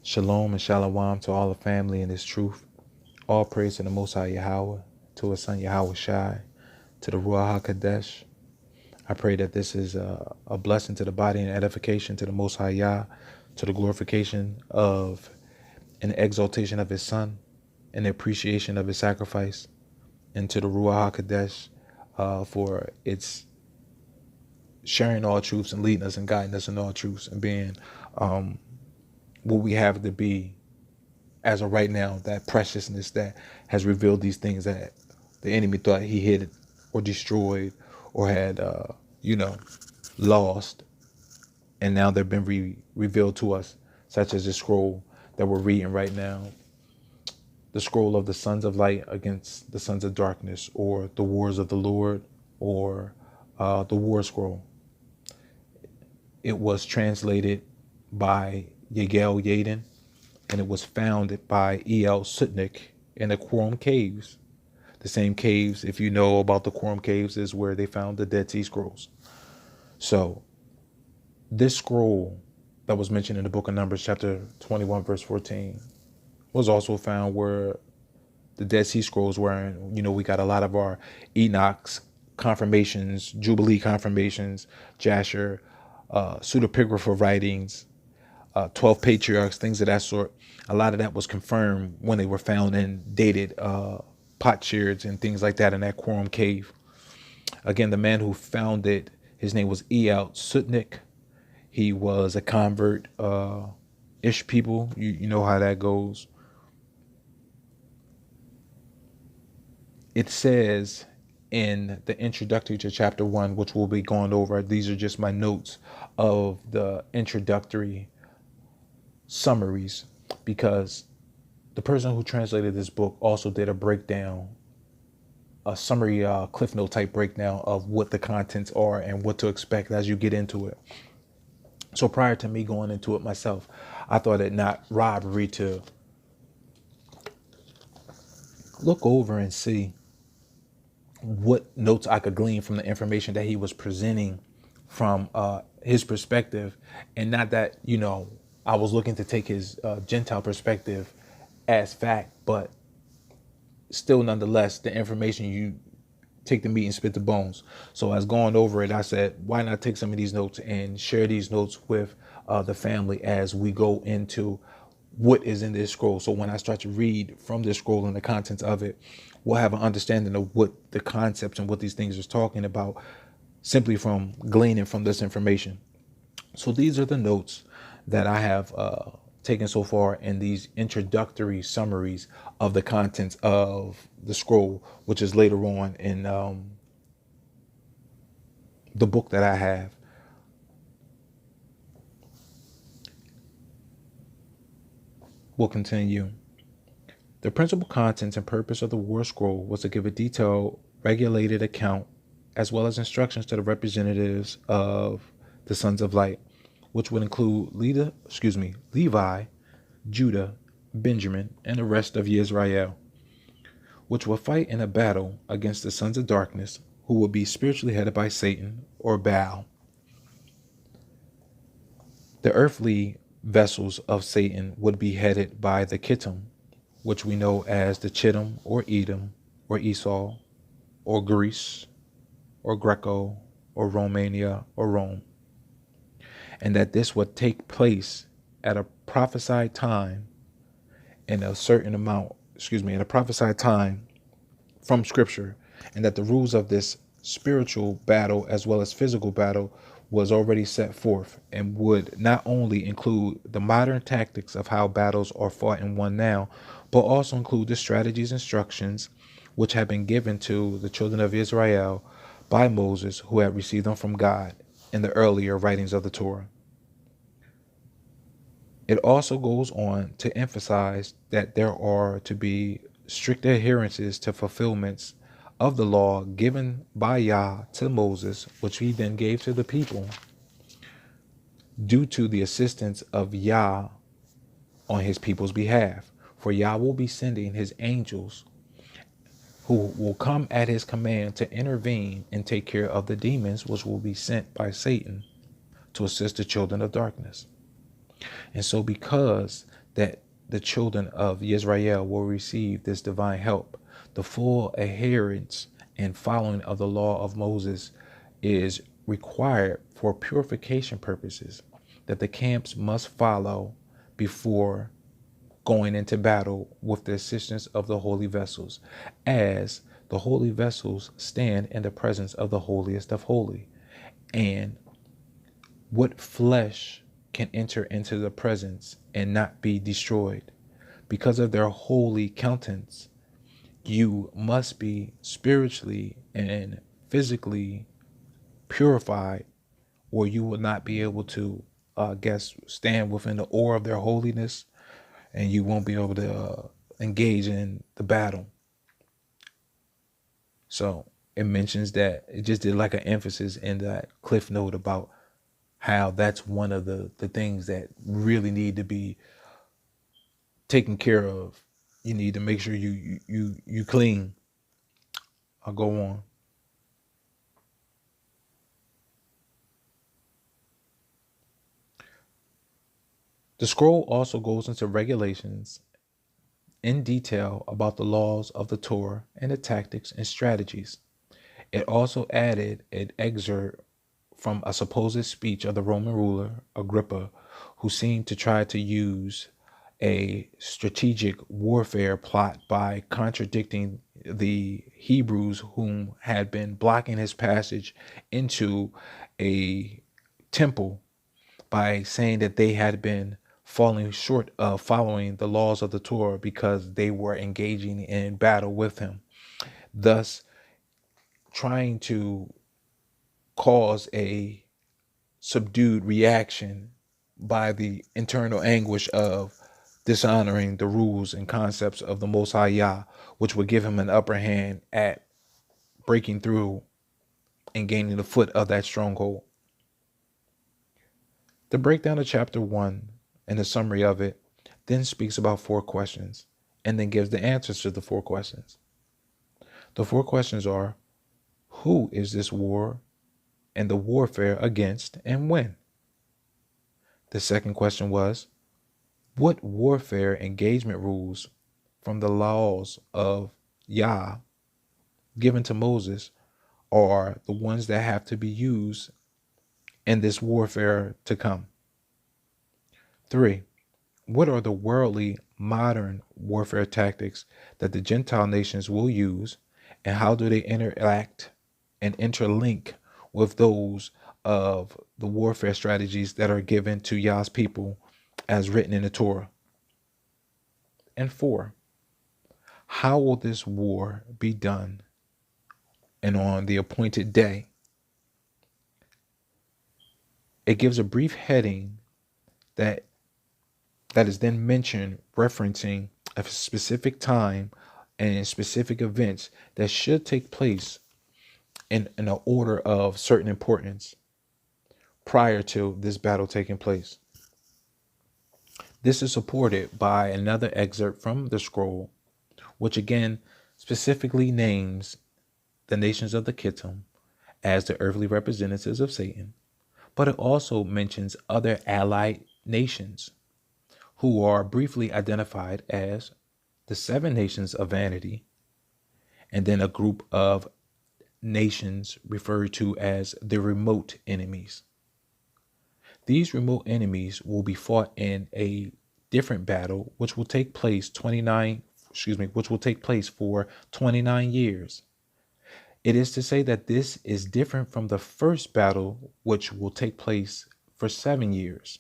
Shalom and shalom to all the family in this truth. All praise to the Most High Yahweh, to His Son Yahweh Shai, to the Ruach HaKodesh. I pray that this is a blessing to the body and edification to the Most High Yah, to the glorification of and exaltation of His Son, and the appreciation of His sacrifice, and to the Ruach HaKodesh for its sharing all truths and leading us and guiding us in all truths and being what we have to be as of right now, that preciousness that has revealed these things that the enemy thought he hid or destroyed or had, lost. And now they've been revealed to us, such as the scroll that we're reading right now, the scroll of the sons of light against the sons of darkness, or the wars of the Lord, or the war scroll. It was translated by Yagel Yaden, and it was founded by E.L. Sutnick in the Quorum Caves. The same caves, if you know about the Quorum Caves, is where they found the Dead Sea Scrolls. So this scroll that was mentioned in the book of Numbers, chapter 21, verse 14, was also found where the Dead Sea Scrolls were. And, we got a lot of our Enoch's confirmations, Jubilee confirmations, Jasher, pseudepigrapha writings, 12 patriarchs, things of that sort. A lot of that was confirmed when they were found in dated potsherds and things like that in that Quorum Cave. Again, the man who found it, his name was E.L. Sutnick. He was a convert, ish people. You know how that goes. It says in the introductory to chapter 1, which we'll be going over, these are just my notes of the introductory summaries, because the person who translated this book also did a breakdown, a summary cliff note type breakdown of what the contents are and what to expect as you get into it. So prior to me going into it myself, I thought it not robbery to look over and see what notes I could glean from the information that he was presenting from his perspective, and not that, I was looking to take his Gentile perspective as fact, but still nonetheless, the information, you take the meat and spit the bones. So as going over it, I said, why not take some of these notes and share these notes with the family as we go into what is in this scroll. So when I start to read from this scroll and the contents of it, we'll have an understanding of what the concepts and what these things are talking about, simply from gleaning from this information. So these are the notes that I have taken so far in these introductory summaries of the contents of the scroll, which is later on in the book that I have. We'll continue. The principal contents and purpose of the war scroll was to give a detailed, regulated account, as well as instructions to the representatives of the sons of light, which would include Levi, Judah, Benjamin, and the rest of Israel, which will fight in a battle against the sons of darkness, who will be spiritually headed by Satan or Baal. The earthly vessels of Satan would be headed by the Kittim, which we know as the Chittim or Edom or Esau or Greece or Greco or Romania or Rome. And that this would take place at a prophesied time in a certain amount, in a prophesied time from scripture, and that the rules of this spiritual battle as well as physical battle was already set forth, and would not only include the modern tactics of how battles are fought and won now, but also include the strategies, instructions which have been given to the children of Israel by Moses, who had received them from God in the earlier writings of the Torah. It also goes on to emphasize that there are to be strict adherences to fulfillments of the law given by Yah to Moses, which he then gave to the people, due to the assistance of Yah on his people's behalf. For Yah will be sending his angels, who will come at his command to intervene and take care of the demons, which will be sent by Satan to assist the children of darkness. And so because that the children of Israel will receive this divine help. The full adherence and following of the law of Moses is required for purification purposes that the camps must follow before going into battle with the assistance of the holy vessels, as the holy vessels stand in the presence of the holiest of holy. And what flesh can enter into the presence and not be destroyed? Because of their holy countenance, you must be spiritually and physically purified, or you will not be able to, stand within the aura of their holiness, and you won't be able to engage in the battle. So it mentions that it just did like an emphasis in that cliff note about how that's one of the things that really need to be taken care of. You need to make sure you clean. I'll go on. The scroll also goes into regulations in detail about the laws of the Torah and the tactics and strategies. It also added an excerpt from a supposed speech of the Roman ruler Agrippa, who seemed to try to use a strategic warfare plot by contradicting the Hebrews whom had been blocking his passage into a temple by saying that they had been falling short of following the laws of the Torah because they were engaging in battle with him, thus trying to cause a subdued reaction by the internal anguish of dishonoring the rules and concepts of the Most High Yah, which would give him an upper hand at breaking through and gaining the foot of that stronghold. The breakdown of chapter 1 and the summary of it then speaks about 4 questions and then gives the answers to the 4 questions. The 4 questions are: who is this war and the warfare against and when? The second question was: what warfare engagement rules from the laws of Yah given to Moses are the ones that have to be used in this warfare to come? 3. What are the worldly modern warfare tactics that the Gentile nations will use, and how do they interact and interlink with those of the warfare strategies that are given to Yah's people as written in the Torah? And 4. How will this war be done and on the appointed day? It gives a brief heading that is then mentioned, referencing a specific time and specific events that should take place in an order of certain importance prior to this battle taking place. This is supported by another excerpt from the scroll, which again specifically names the nations of the Kittim as the earthly representatives of Satan, but it also mentions other allied nations who are briefly identified as the 7 nations of vanity, and then a group of nations referred to as the remote enemies. These remote enemies will be fought in a different battle, which will take place for 29 years. It is to say that this is different from the first battle, which will take place for 7 years.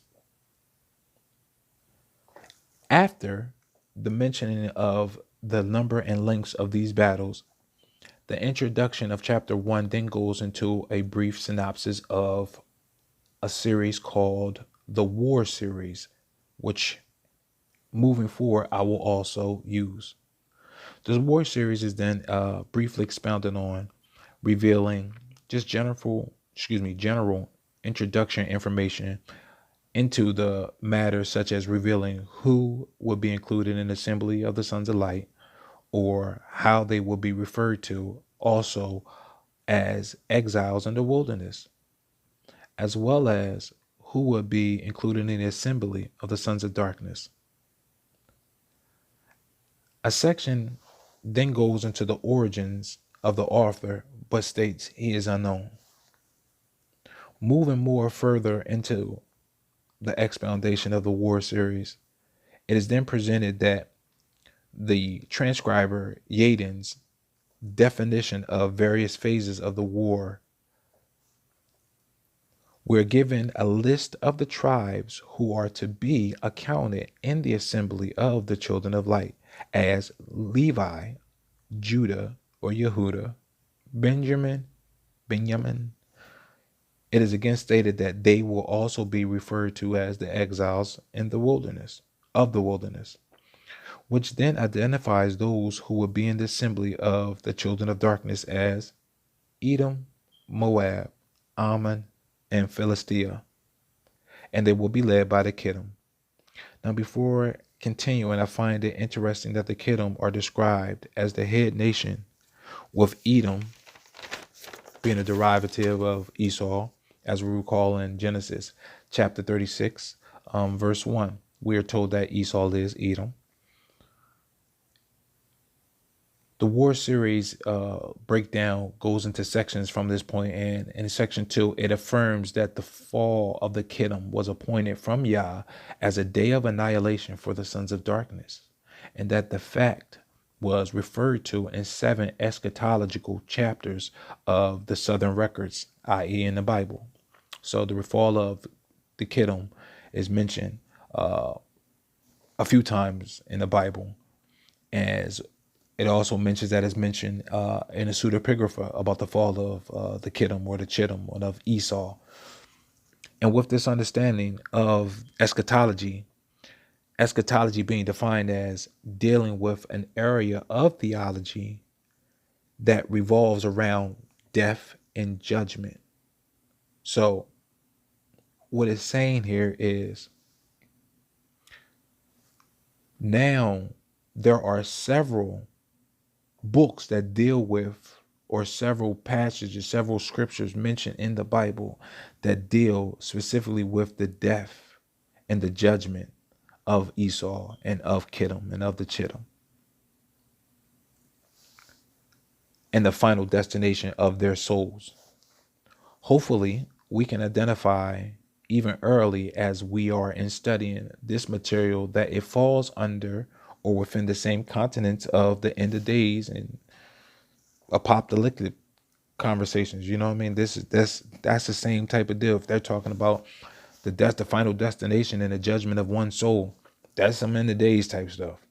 After the mentioning of the number and lengths of these battles, the introduction of chapter 1 then goes into a brief synopsis of a series called the War Series, which moving forward I will also use. The War Series is then briefly expounded on, revealing just general introduction information into the matter, such as revealing who will be included in the assembly of the sons of light, or how they will be referred to also as exiles in the wilderness, as well as who will be included in the assembly of the sons of darkness. A section then goes into the origins of the author, but states he is unknown. Moving more further into the expoundation of the war series, it is then presented that the transcriber Yaden's definition of various phases of the war. We're given a list of the tribes who are to be accounted in the assembly of the children of light as Levi, Judah or Yehuda, Benjamin. It is again stated that they will also be referred to as the exiles in the wilderness, which then identifies those who will be in the assembly of the children of darkness as Edom, Moab, Ammon, and Philistia, and they will be led by the Kittim. Now, before continuing, I find it interesting that the Kittim are described as the head nation, with Edom being a derivative of Esau, as we recall in Genesis chapter 36, verse 1. We are told that Esau is Edom. The war series breakdown goes into sections from this point, and in section 2, it affirms that the fall of the Kittim was appointed from Yah as a day of annihilation for the sons of darkness, and that the fact was referred to in 7 eschatological chapters of the Southern Records, i.e. in the Bible. So the fall of the Kittim is mentioned a few times in the Bible, as it also mentions that it's mentioned in a pseudepigrapha about the fall of the Kittim or the Chittim or of Esau. And with this understanding of eschatology being defined as dealing with an area of theology that revolves around death and judgment. So what it's saying here is now there are several books that deal with, or several passages, several scriptures mentioned in the Bible that deal specifically with the death and the judgment of Esau and of Kittim and of the Chittim, and the final destination of their souls. Hopefully, we can identify even early as we are in studying this material that it falls under or within the same continents of the end of days and apocalyptic conversations. You know what I mean? That's the same type of deal. If they're talking about the final destination and the judgment of one soul, that's some end of days type stuff.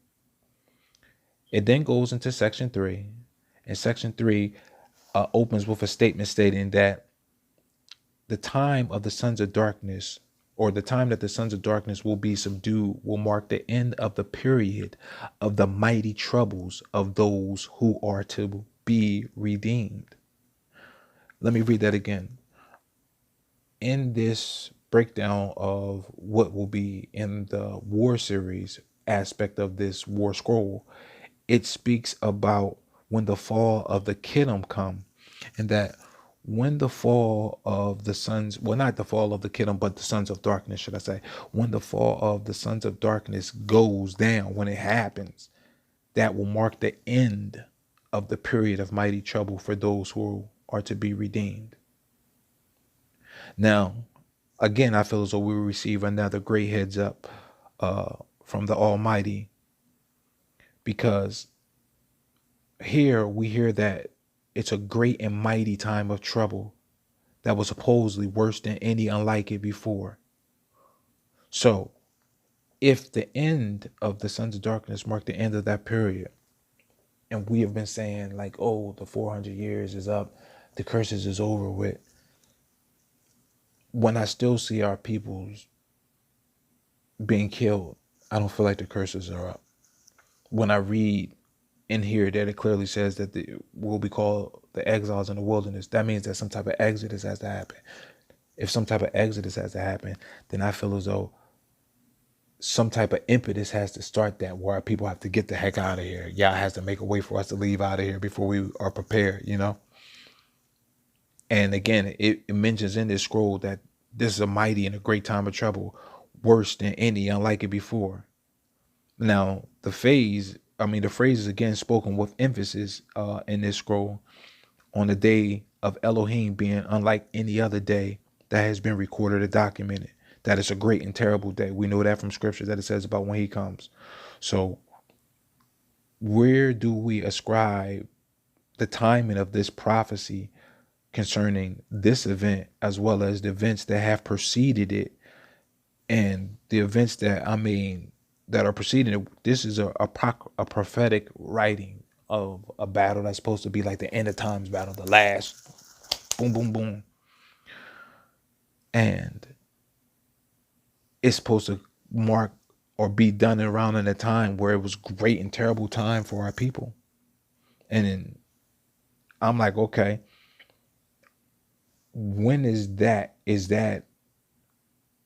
It then goes into section 3, and section 3 opens with a statement stating that the time of the sons of darkness, or the time that the sons of darkness will be subdued, will mark the end of the period of the mighty troubles of those who are to be redeemed. Let me read that again. In this breakdown of what will be in the war series aspect of this war scroll, it speaks about when the fall of the Kittim come, and that when the fall of the sons, well, not the fall of the Kittim, but the sons of darkness, should I say, when the fall of the sons of darkness goes down, when it happens, that will mark the end of the period of mighty trouble for those who are to be redeemed. Now, again, I feel as though we will receive another great heads up from the Almighty, because here we hear that it's a great and mighty time of trouble that was supposedly worse than any unlike it before. So if the end of the sons of darkness marked the end of that period, and we have been saying like, oh, the 400 years is up, the curses is over with, when I still see our peoples being killed, I don't feel like the curses are up. When I read in here that it clearly says that will be called the exiles in the wilderness, that means that some type of exodus has to happen. If some type of exodus has to happen, then I feel as though some type of impetus has to start that, where our people have to get the heck out of here. Yah has to make a way for us to leave out of here before we are prepared, you know? And again, it mentions in this scroll that this is a mighty and a great time of trouble, worse than any unlike it before. Now, the phase the phrase is again spoken with emphasis in this scroll on the day of Elohim being unlike any other day that has been recorded or documented. That it's a great and terrible day. We know that from scripture that it says about when he comes. So where do we ascribe the timing of this prophecy concerning this event, as well as the events that have preceded it, and the events that that are preceding it? This is a prophetic writing of a battle that's supposed to be like the end of times battle, the last boom, boom, boom, and it's supposed to mark or be done around in a time where it was great and terrible time for our people. And then I'm like, okay, when is that? Is that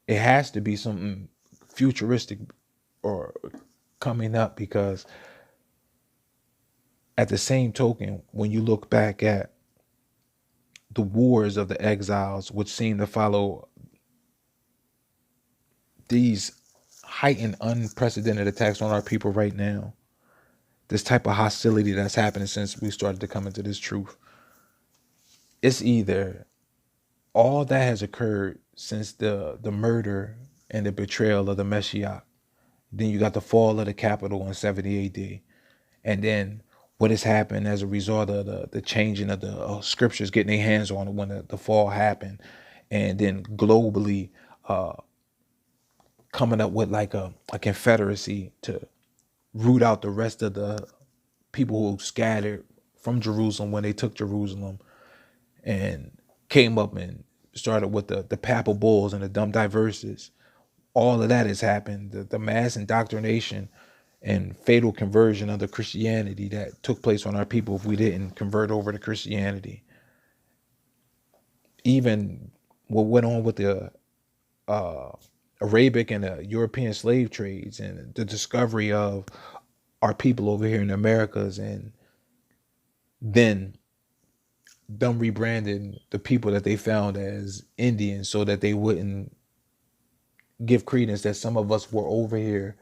it has to be something futuristic or coming up, because at the same token, when you look back at the wars of the exiles, which seem to follow these heightened, unprecedented attacks on our people right now, this type of hostility that's happening since we started to come into this truth, it's either all that has occurred since the murder and the betrayal of the Messiah. Then you got the fall of the capital in 70 AD. And then what has happened as a result of the changing of the scriptures getting their hands on it when the fall happened. And then globally coming up with like a confederacy to root out the rest of the people who scattered from Jerusalem when they took Jerusalem, and came up and started with the papal bulls and the dumb diverses. All of that has happened. The mass indoctrination and fatal conversion of the Christianity that took place on our people if we didn't convert over to Christianity. Even what went on with the Arabic and the European slave trades and the discovery of our people over here in the Americas, and then them rebranding the people that they found as Indians so that they wouldn't give credence that some of us were over here,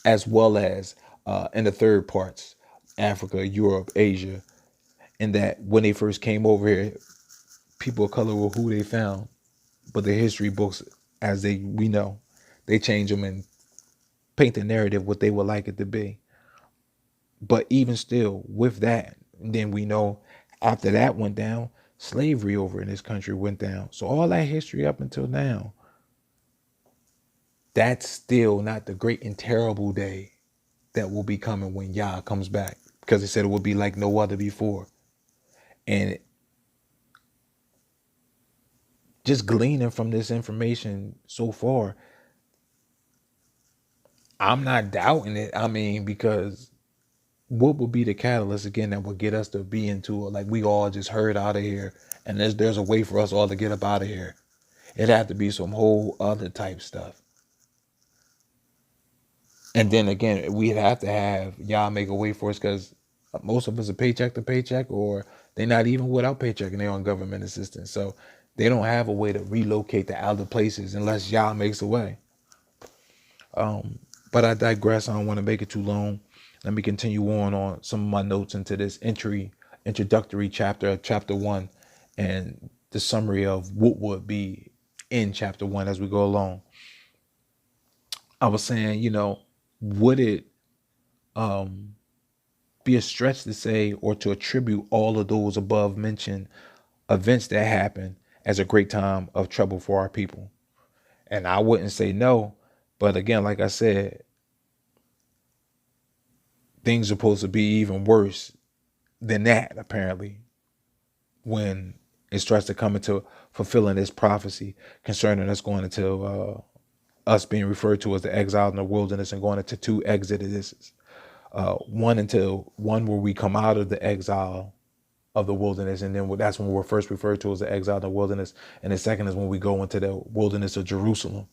as well as in the third parts, Africa, Europe, Asia, and that when they first came over here, people of color were who they found. But the history books, as we know, they change them and paint the narrative what they would like it to be. But even still, with that, then we know after that went down, slavery over in this country went down. So all that history up until now, that's still not the great and terrible day that will be coming when Yah comes back, because it said it will be like no other before. And just gleaning from this information so far, I'm not doubting it. Because what would be the catalyst again that would get us to be into it? Like we all just heard out of here, and there's a way for us all to get up out of here. It had to be some whole other type stuff. And then again, we'd have to have y'all make a way for us, because most of us are paycheck to paycheck, or they're not even without paycheck and they're on government assistance. So they don't have a way to relocate to other places unless y'all makes a way. But I digress. I don't want to make it too long. Let me continue on some of my notes into this introductory chapter, chapter 1, and the summary of what would be in chapter 1 as we go along. I was saying, would it be a stretch to say or to attribute all of those above mentioned events that happened as a great time of trouble for our people? And I wouldn't say no, but again, like I said, things are supposed to be even worse than that, apparently, when it starts to come into fulfilling this prophecy concerning us going into us being referred to as the exile in the wilderness, and going into 2 exoduses. One where we come out of the exile of the wilderness, and then that's when we're first referred to as the exile in the wilderness, and the second is when we go into the wilderness of Jerusalem.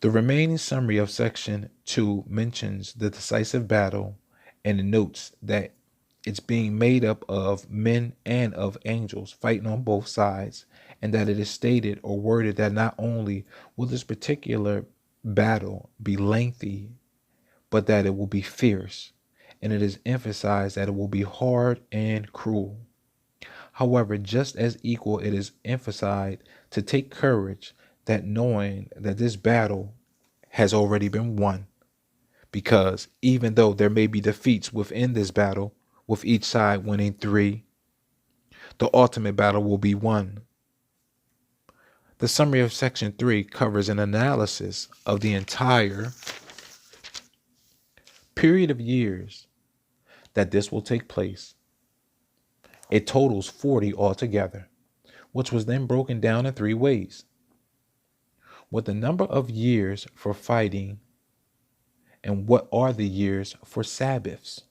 The remaining summary of section 2 mentions the decisive battle and notes that it's being made up of men and of angels fighting on both sides, and that it is stated or worded that not only will this particular battle be lengthy, but that it will be fierce, and it is emphasized that it will be hard and cruel. However, just as equal, it is emphasized to take courage that knowing that this battle has already been won. Because even though there may be defeats within this battle, with each side winning three, the ultimate battle will be won. The summary of Section 3 covers an analysis of the entire period of years that this will take place. It totals 40 altogether, which was then broken down in three ways, with the number of years for fighting and what are the years for Sabbaths,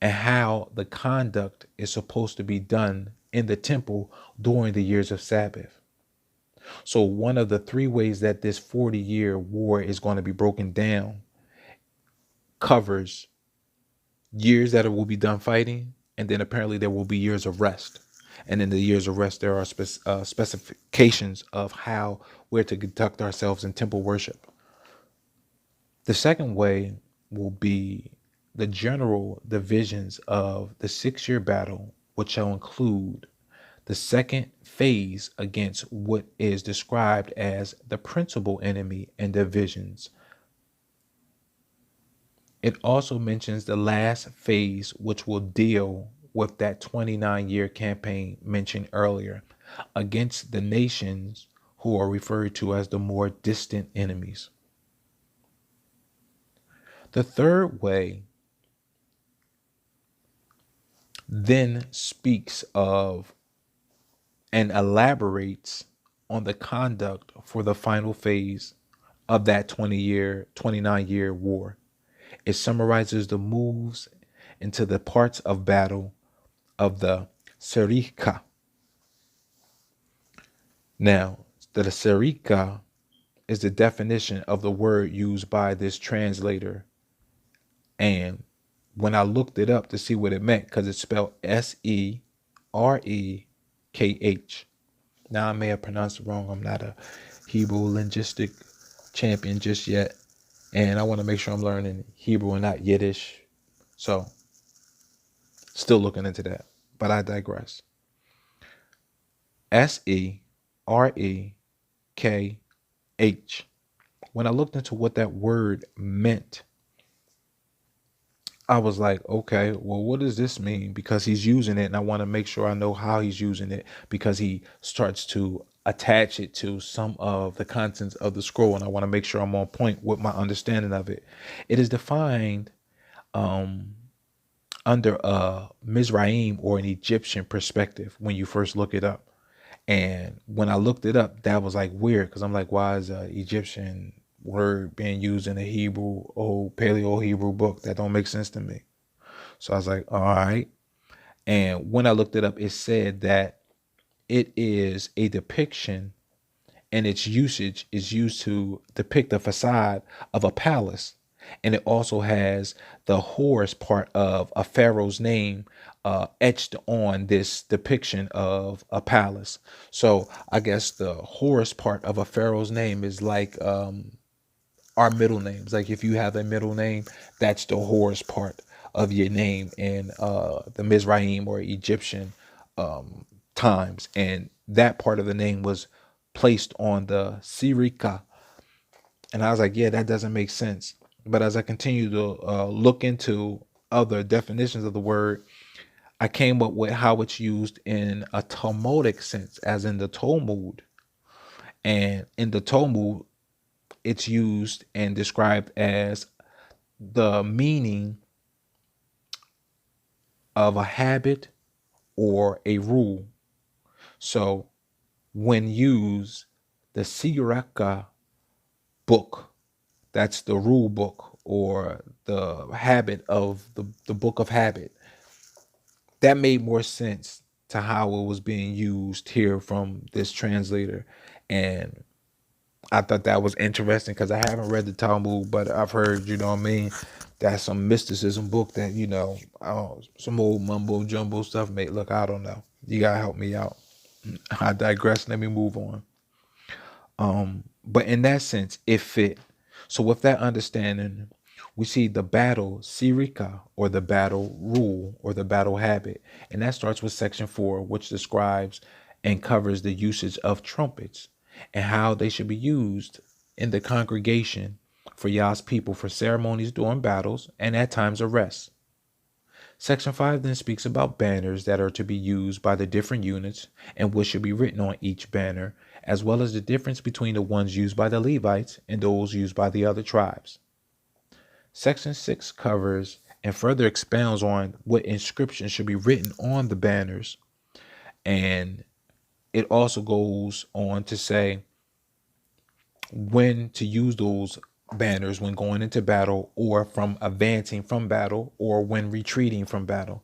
and how the conduct is supposed to be done in the temple during the years of Sabbath. So one of the three ways that this 40-year war is going to be broken down covers years that it will be done fighting, and then apparently there will be years of rest. And in the years of rest, there are specifications of how we're to conduct ourselves in temple worship. The second way will be the general divisions of the 6-year battle, which shall include the second phase against what is described as the principal enemy and divisions. It also mentions the last phase, which will deal with that 29-year campaign mentioned earlier against the nations who are referred to as the more distant enemies. The third way then speaks of and elaborates on the conduct for the final phase of that 29-year war. It summarizes the moves into the parts of battle of the Serika. Now, the Serika is the definition of the word used by this translator. And when I looked it up to see what it meant, because it's spelled Serekh. Now, I may have pronounced it wrong. I'm not a Hebrew linguistic champion just yet. And I want to make sure I'm learning Hebrew and not Yiddish. So, still looking into that. But I digress. Serekh. When I looked into what that word meant, I was like, okay, well, what does this mean? Because he's using it, and I want to make sure I know how he's using it, because he starts to attach it to some of the contents of the scroll, and I want to make sure I'm on point with my understanding of it. It is defined under a Mizraim or an Egyptian perspective when you first look it up. And when I looked it up, that was like weird, because I'm like, why is an Egyptian word being used in a Hebrew, Paleo Hebrew book? That don't make sense to me. So I was like, all right. And when I looked it up, it said that it is a depiction, and its usage is used to depict the facade of a palace. And it also has the horse part of a pharaoh's name etched on this depiction of a palace. So I guess the horse part of a pharaoh's name is like our middle names. Like if you have a middle name, that's the horse part of your name in the Mizraim or Egyptian times. And that part of the name was placed on the Sirika. And I was like, yeah, that doesn't make sense. But as I continue to look into other definitions of the word, I came up with how it's used in a Talmudic sense, as in the Talmud. And in the Talmud, it's used and described as the meaning of a habit or a rule. So when used, the Siraka book, that's the rule book or the habit of the book of habit. That made more sense to how it was being used here from this translator. And I thought that was interesting, because I haven't read the Talmud, but I've heard, you know what I mean, that's some mysticism book that, some old mumbo jumbo stuff. Mate, look, I don't know. You gotta help me out. I digress. Let me move on. But in that sense, it fit So with that understanding, we see the battle sirika, or the battle rule, or the battle habit. And that starts with section 4, which describes and covers the usage of trumpets and how they should be used in the congregation for Yah's people for ceremonies during battles and at times of rest. Section 5 then speaks about banners that are to be used by the different units and what should be written on each banner, as well as the difference between the ones used by the Levites and those used by the other tribes. Section 6 covers and further expounds on what inscriptions should be written on the banners, and it also goes on to say when to use those banners when going into battle, or from advancing from battle, or when retreating from battle.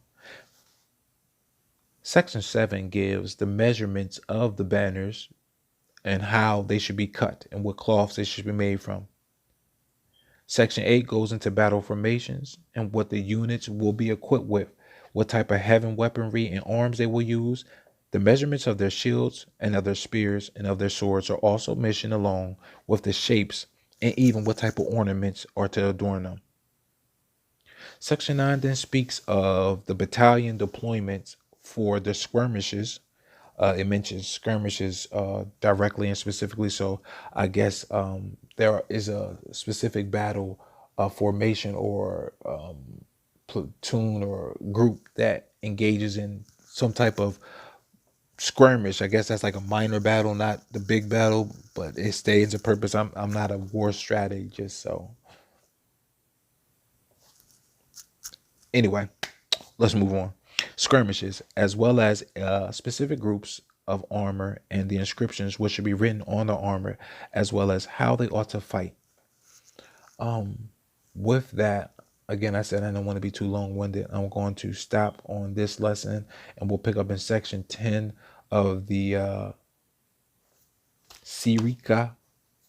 Section 7 gives the measurements of the banners and how they should be cut and what cloths they should be made from. Section 8 goes into battle formations and what the units will be equipped with, what type of heavy weaponry and arms they will use. The measurements of their shields and of their spears and of their swords are also mentioned, along with the shapes and even what type of ornaments are to adorn them. Section 9 then speaks of the battalion deployments for the skirmishes. It mentions skirmishes directly and specifically. So I guess there is a specific battle formation or platoon or group that engages in some type of skirmish. I guess that's like a minor battle, not the big battle, but it stays a purpose. I'm not a war strategist, so anyway, let's move on. Skirmishes, as well as specific groups of armor and the inscriptions which should be written on the armor, as well as how they ought to fight. With that, again, I said I don't want to be too long-winded. I'm going to stop on this lesson, and we'll pick up in section 10 of the Sirika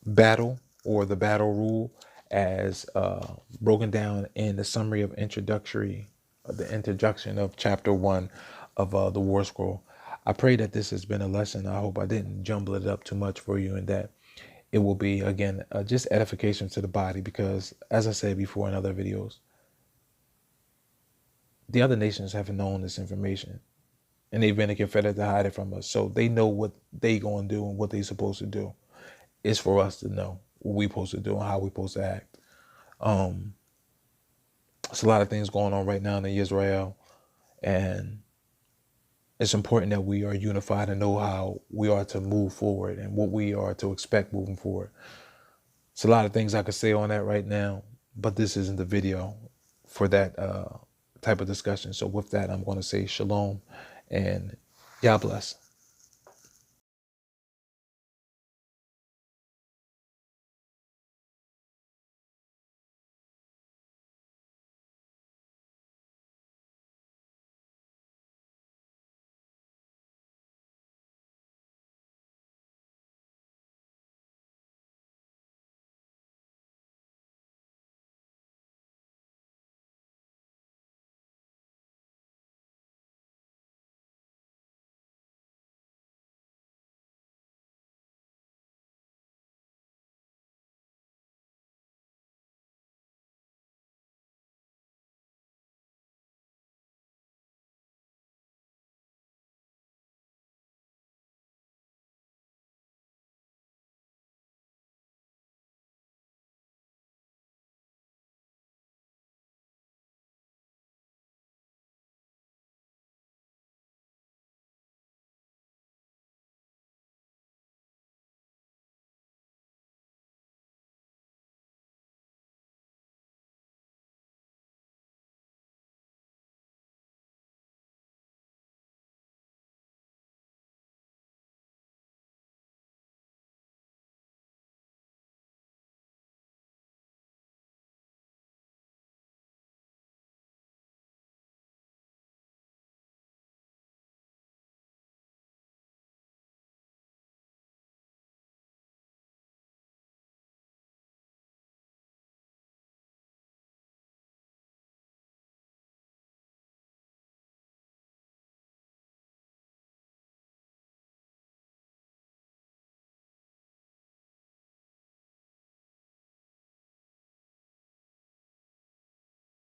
battle, or the battle rule, as broken down in the summary of the introduction of chapter 1 of the War Scroll. I pray that this has been a lesson. I hope I didn't jumble it up too much for you, and that it will be, again, just edification to the body, because as I said before in other videos, the other nations haven't known this information, and they've been a Confederate to hide it from us. So they know what they going to do and what they supposed to do. It's for us to know what we supposed to do and how we supposed to act. It's a lot of things going on right now in Israel, and it's important that we are unified and know how we are to move forward and what we are to expect moving forward. It's a lot of things I could say on that right now, but this isn't the video for that type of discussion. So with that, I'm going to say shalom and Yah bless.